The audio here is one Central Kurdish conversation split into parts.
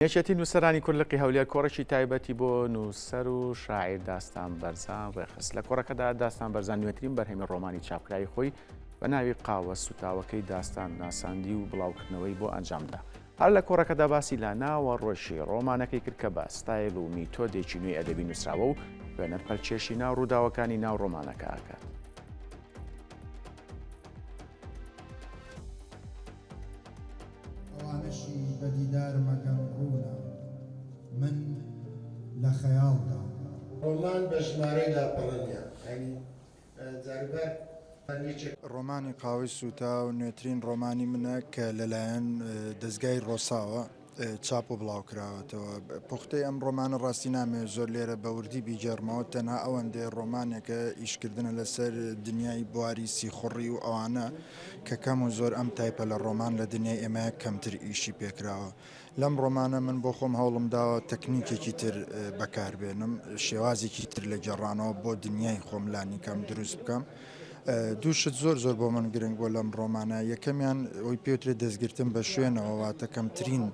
یەکێتی نووسەرانی کورد لە هەولێر کۆڕێکی تایبەتی بۆ نووسەر و شاعیر داستان بەرزان ڕێخست. لە کۆڕەکەدا داستان بەرزان نوێترین بەرهەمی ڕۆمانی چاپکراوی خۆی بە ناوی قاوە سوتاوەکەی داستان ناساندی و بڵاوکردنەوەی بۆ ئەنجامدا. هەر لە کۆڕەکەدا باسی لا ناوە ڕۆژی ڕۆمانەکەی کرد کە بە ستایل و میتۆدێکی نوێی ئەدەبی نووسراوە و وێنەر پەرچێشی ناو ڕووداوەکانی ناو ڕۆمانەکە ئاکات. ئەوانەشی بەدیدار مەکەن ڕوونە من لە خەیاڵدا ڕۆمان بە ژمارەی لاپەڕەنیە جاربەر ڕۆمانی قاوەی سووتا و نوێترین ڕۆمانی منە کە لەلایەن دەستگای ڕۆساوە چاپ و بڵاوکراوەتەوە. پوختەی ئەم ڕۆمانە ڕاستی نامێ زۆر لێرە بە وردی بیجەرمەوە، تەنها ئەوەندێ ڕۆمانێکە ئیشکردنە لەسەر دنیای بواری سیخوڕی و ئەوانە کە کەم و زۆر ئەم تایپە لە ڕۆمان لە دنیای ئێمە کەمتر ئیشی پێکراوە. لەم ڕۆمانە من بۆ خۆم هەوڵم داوە تەکنیکێکی تر بەکاربێنم، شێوازێکی تر لە جێڕانەوە بۆ دنیای خۆملانی کەم دروست بکەم. دووشت زۆر بۆ من گرنگ بۆ لەم ڕۆمانە. یەکەمیان ئەوی پێوترێت دەستگرتن بە شوێنەوە، واتە کەمترین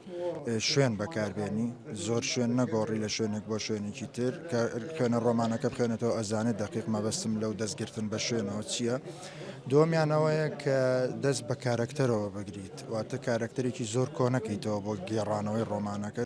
شوێن بەکاربێنی، زۆر شوێن نەگۆڕی لە شوێنێک بۆ شوێنێکی تر. خوێنە ڕۆمانەکە بخوێنێتەوە ئەزانێت دقیق مەبەستم لەو دەستگرتن بە شوێنەوە چییە. دووەمیانەوەیە کە دەست بە کارکتەرەوە بگریت، واتە کارکتەرێکی زۆر کۆنەکەیتەوە بۆ گێڕانەوەی ڕۆمانەکە،